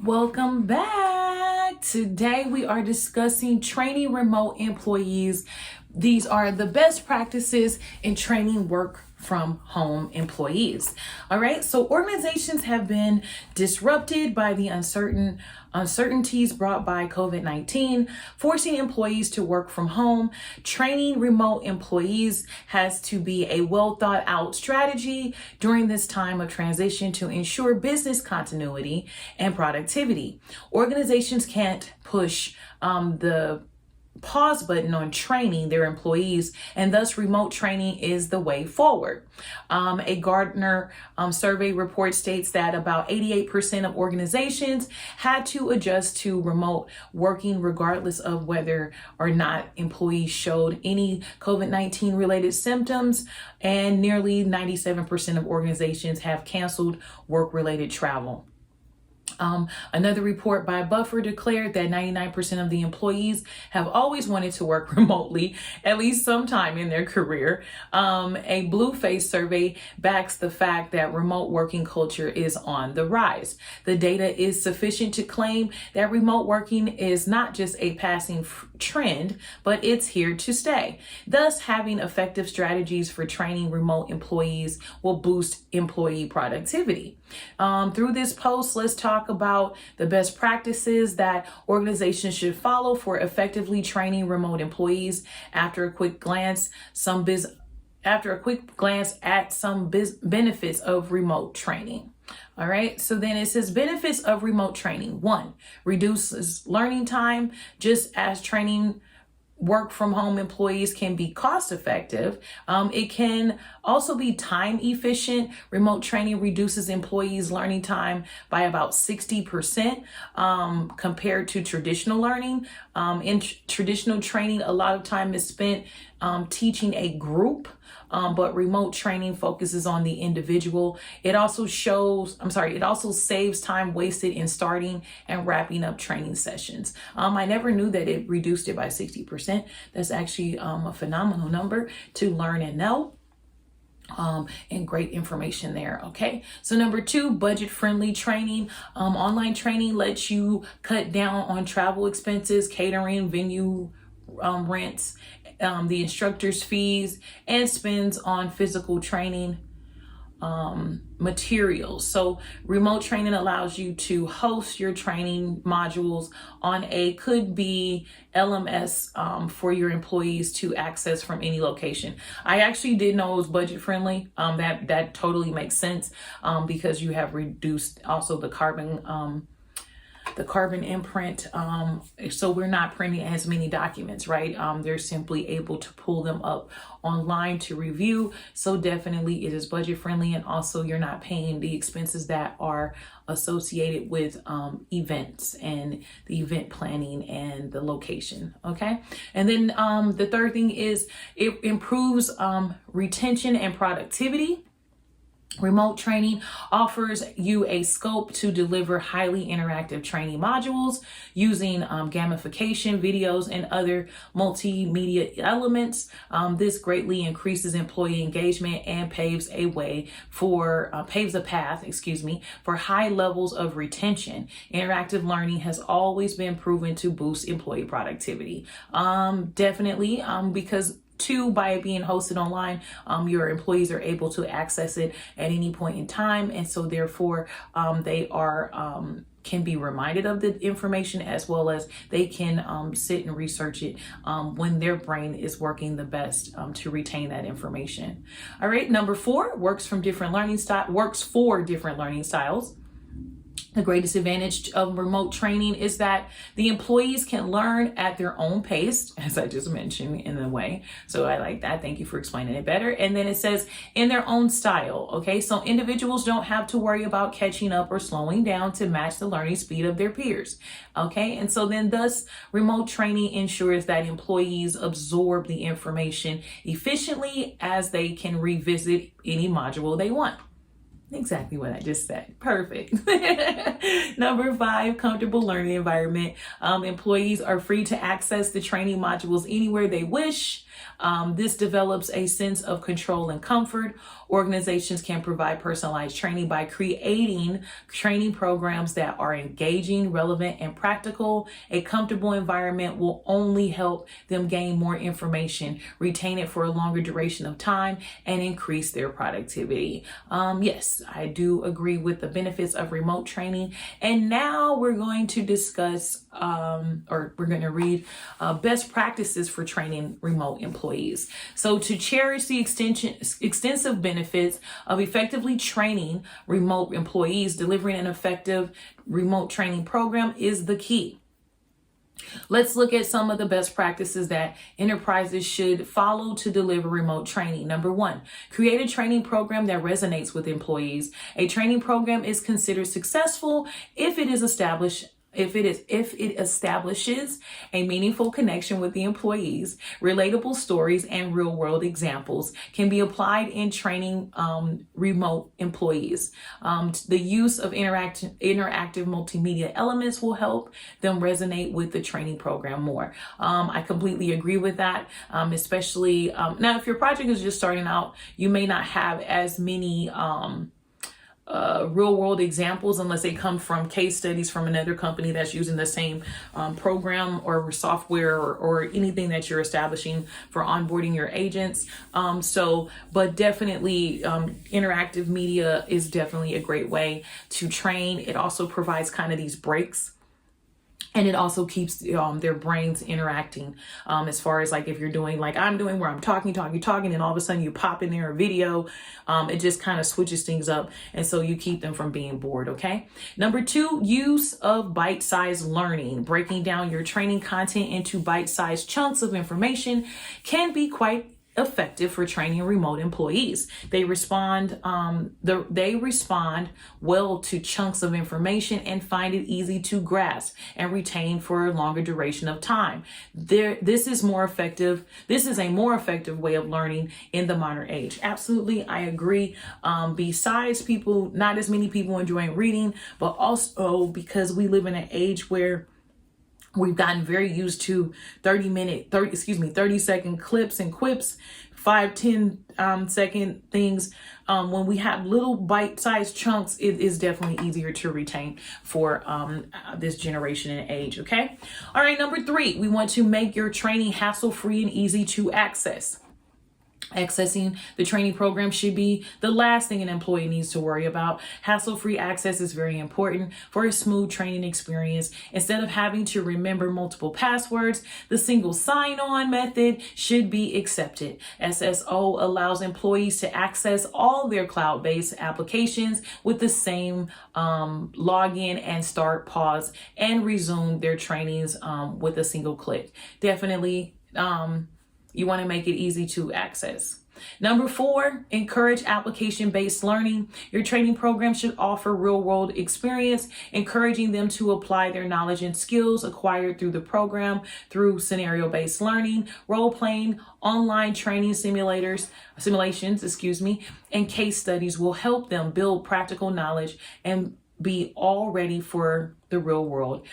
Welcome back. Today we are discussing training remote employees. These are the best practices in training work from home employees. All right, so organizations have been disrupted by the uncertainties brought by COVID-19, forcing employees to work from home. Training remote employees has to be a well thought out strategy during this time of transition to ensure business continuity and productivity. Organizations can't push the pause button on training their employees, and thus remote training is the way forward. A Gartner survey report states that about 88% of organizations had to adjust to remote working regardless of whether or not employees showed any COVID-19 related symptoms, and nearly 97% of organizations have canceled work-related travel. Another report by Buffer declared that 99% of the employees have always wanted to work remotely at least sometime in their career. A Blueface survey backs the fact that remote working culture is on the rise. The data is sufficient to claim that remote working is not just a passing trend, but it's here to stay. Thus, having effective strategies for training remote employees will boost employee productivity. Through this post, let's talk about the best practices that organizations should follow for effectively training remote employees. After a quick glance at some benefits of remote training. All right, so then it says benefits of remote training. 1, reduces learning time. Just as training work from home employees can be cost effective, it can also be time efficient. Remote training reduces employees' learning time by about 60% compared to traditional learning. In traditional training, a lot of time is spent teaching a group. But remote training focuses on the individual. It also saves time wasted in starting and wrapping up training sessions. I never knew that it reduced it by 60%. That's actually a phenomenal number to learn and know. And great information there. Okay. So number 2, budget friendly training. Online training lets you cut down on travel expenses, catering, venue rents, the instructor's fees, and spends on physical training materials. So remote training allows you to host your training modules on could be LMS for your employees to access from any location. I actually did know it was budget friendly. That totally makes sense because you have reduced also the carbon imprint, so we're not printing as many documents, right? They're simply able to pull them up online to review. So definitely it is budget friendly, and also you're not paying the expenses that are associated with events and the event planning and the location. Okay, and then the third thing is it improves retention and productivity. Remote training offers you a scope to deliver highly interactive training modules using gamification, videos, and other multimedia elements. This greatly increases employee engagement and paves a path for high levels of retention. Interactive learning has always been proven to boost employee productivity. Definitely, because 2, by it being hosted online, your employees are able to access it at any point in time, and so therefore they can be reminded of the information, as well as they can sit and research it when their brain is working the best to retain that information. All right, number 4, works for different learning styles. The greatest advantage of remote training is that the employees can learn at their own pace, as I just mentioned in a way. So I like that. Thank you for explaining it better. And then it says in their own style. Okay, so individuals don't have to worry about catching up or slowing down to match the learning speed of their peers. Okay, and so then thus remote training ensures that employees absorb the information efficiently as they can revisit any module they want. Exactly what I just said. Perfect. Number 5, comfortable learning environment. Employees are free to access the training modules anywhere they wish. This develops a sense of control and comfort. Organizations can provide personalized training by creating training programs that are engaging, relevant, and practical. A comfortable environment will only help them gain more information, retain it for a longer duration of time, and increase their productivity. Yes, I do agree with the benefits of remote training. And now we're going to discuss, or we're going to read best practices for training remote employees. So to cherish the extensive benefits of effectively training remote employees, delivering an effective remote training program is the key. Let's look at some of the best practices that enterprises should follow to deliver remote training. Number 1, create a training program that resonates with employees. A training program is considered successful if it establishes a meaningful connection with the employees. Relatable stories and real world examples can be applied in training remote employees. The use of interactive multimedia elements will help them resonate with the training program more. I completely agree with that, especially now if your project is just starting out, you may not have as many real world examples unless they come from case studies from another company that's using the same program or software or anything that you're establishing for onboarding your agents. But definitely interactive media is definitely a great way to train. It also provides kind of these breaks. And it also keeps their brains interacting as far as like if you're doing like I'm doing where I'm talking, and all of a sudden you pop in there a video, it just kind of switches things up. And so you keep them from being bored, okay? Number 2, use of bite-sized learning. Breaking down your training content into bite-sized chunks of information can be quite effective for training remote employees. They respond well to chunks of information and find it easy to grasp and retain for a longer duration of time. This is a more effective way of learning in the modern age. Absolutely, I agree. Besides not as many people enjoying reading, but also because we live in an age where we've gotten very used to 30-second clips and quips, 5-10 second things. When we have little bite-sized chunks, it is definitely easier to retain for this generation and age, okay? All right, number 3, we want to make your training hassle-free and easy to access. Accessing the training program should be the last thing an employee needs to worry about. Hassle-free access is very important for a smooth training experience. Instead of having to remember multiple passwords, the single sign-on method should be accepted. SSO allows employees to access all their cloud-based applications with the same login and start, pause, and resume their trainings with a single click. Definitely, you want to make it easy to access. Number 4, encourage application-based learning. Your training program should offer real-world experience, encouraging them to apply their knowledge and skills acquired through the program through scenario-based learning, role-playing, online training simulations, and case studies will help them build practical knowledge and be all ready for the real world.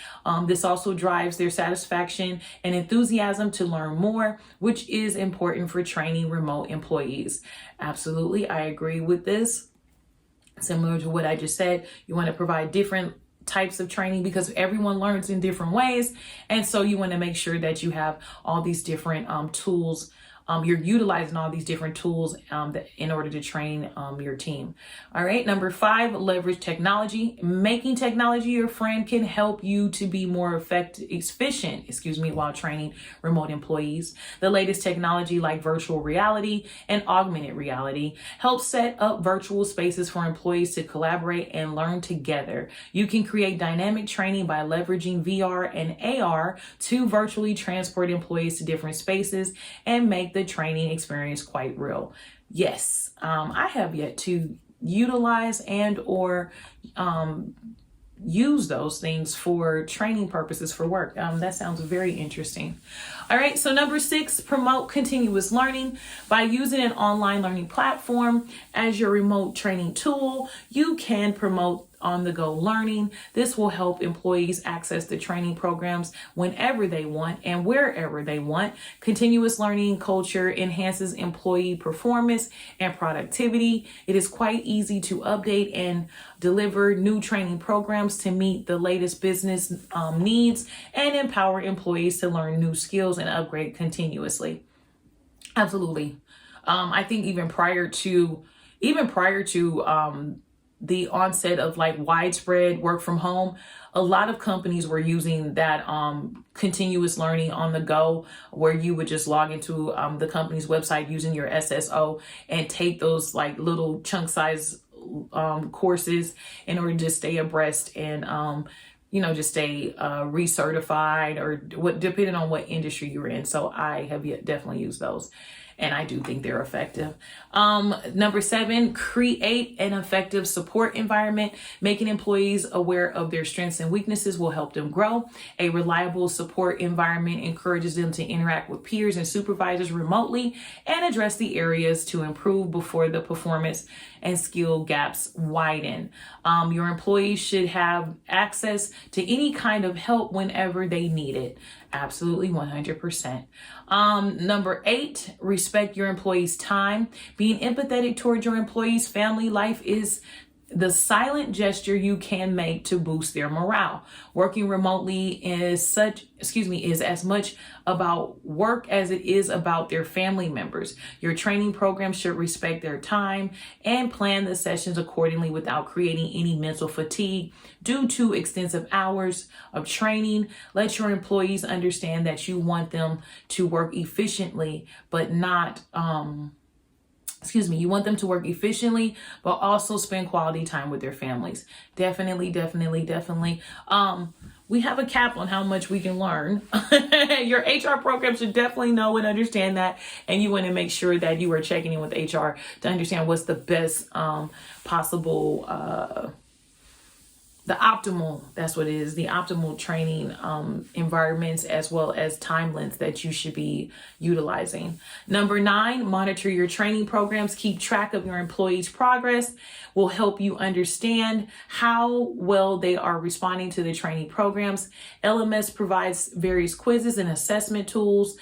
This also drives their satisfaction and enthusiasm to learn more, which is important for training remote employees. Absolutely, I agree with this. Similar to what I just said, you want to provide different types of training because everyone learns in different ways. And so you want to make sure that you have all these different tools. You're utilizing all these different tools in order to train your team. All right, number 5, leverage technology. Making technology your friend can help you to be more efficient while training remote employees. The latest technology like virtual reality and augmented reality helps set up virtual spaces for employees to collaborate and learn together. You can create dynamic training by leveraging VR and AR to virtually transport employees to different spaces and make the training experience quite real. Yes, I have yet to utilize and or use those things for training purposes for work. That sounds very interesting. All right, so number 6, promote continuous learning. By using an online learning platform as your remote training tool, you can promote on-the-go learning. This will help employees access the training programs whenever they want and wherever they want. Continuous learning culture enhances employee performance and productivity. It is quite easy to update and deliver new training programs to meet the latest business needs and empower employees to learn new skills and upgrade continuously. Absolutely. I think even prior to the onset of like widespread work from home, a lot of companies were using that continuous learning on the go, where you would just log into the company's website using your SSO and take those like little chunk size courses in order to stay abreast and just stay recertified, or depending on what industry you're in. So I have definitely used those, and I do think they're effective. Number 7, create an effective support environment. Making employees aware of their strengths and weaknesses will help them grow. A reliable support environment encourages them to interact with peers and supervisors remotely and address the areas to improve before the performance and skill gaps widen. Your employees should have access to any kind of help whenever they need it. Absolutely, 100%. Number 8, respect your employees' time. Being empathetic towards your employees' family life is the silent gesture you can make to boost their morale. Working remotely is as much about work as it is about their family members. Your training program should respect their time and plan the sessions accordingly without creating any mental fatigue due to extensive hours of training. Let your employees understand that you want them to work efficiently, but not you want them to work efficiently, but also spend quality time with their families. Definitely. We have a cap on how much we can learn. Your HR program should definitely know and understand that. And you want to make sure that you are checking in with HR to understand what's the best possible the optimal training environments, as well as time lengths that you should be utilizing. Number 9, monitor your training programs. Keep track of your employees' progress will help you understand how well they are responding to the training programs. LMS provides various quizzes and assessment tools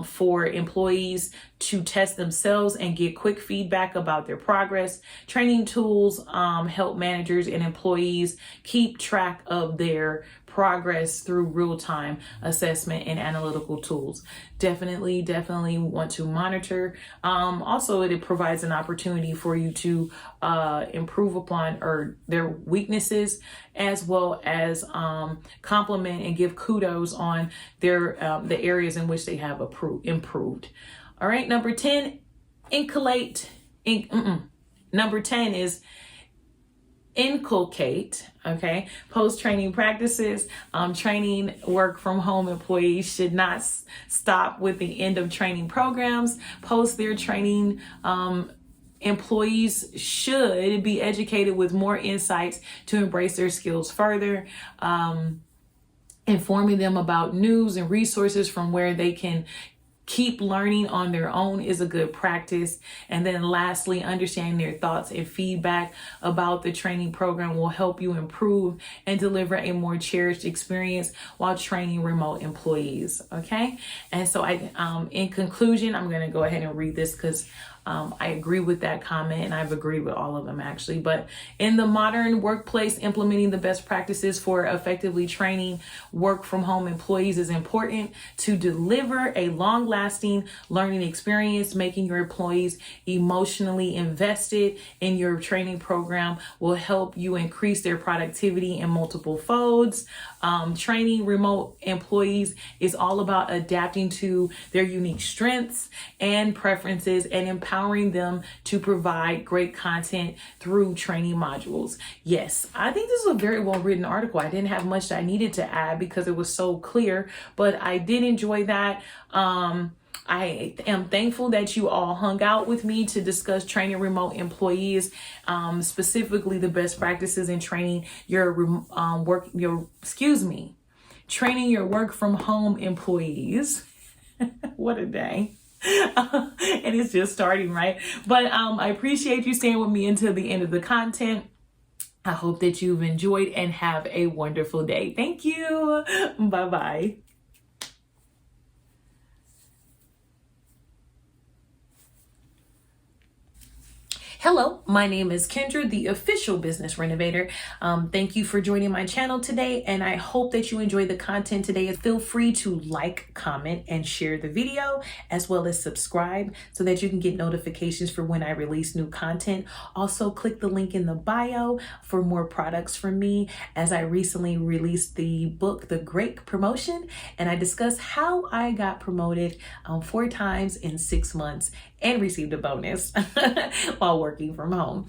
for employees to test themselves and get quick feedback about their progress. Training tools help managers and employees keep track of their progress through real-time assessment and analytical tools. Definitely want to monitor. Also, it provides an opportunity for you to improve upon their weaknesses, as well as compliment and give kudos on their the areas in which they have improved. All right, number 10, Number 10 is inculcate, okay, post-training practices. Training work from home employees should not stop with the end of training programs. Post their training, employees should be educated with more insights to embrace their skills further. Informing them about news and resources from where they can keep learning on their own is a good practice. And then lastly, understanding their thoughts and feedback about the training program will help you improve and deliver a more cherished experience while training remote employees. Okay. And so in conclusion, I'm going to go ahead and read this because I agree with that comment, and I've agreed with all of them actually. But in the modern workplace, implementing the best practices for effectively training work from home employees is important to deliver a long-lasting learning experience. Making your employees emotionally invested in your training program will help you increase their productivity in multiple folds. Training remote employees is all about adapting to their unique strengths and preferences and empowering them to provide great content through training modules. Yes, I think this is a very well written article. I didn't have much that I needed to add because it was so clear, but I did enjoy that. I am thankful that you all hung out with me to discuss training remote employees, specifically the best practices in training training your work from home employees. What a day. And it's just starting, right? But I appreciate you staying with me until the end of the content. I hope that you've enjoyed and have a wonderful day. Thank you. Bye-bye. Hello, my name is Kendra, the official business renovator. Thank you for joining my channel today, and I hope that you enjoy the content today. Feel free to like, comment, and share the video, as well as subscribe so that you can get notifications for when I release new content. Also, click the link in the bio for more products from me, as I recently released the book, The Great Promotion, and I discuss how I got promoted 4 times in 6 months and received a bonus while working from home.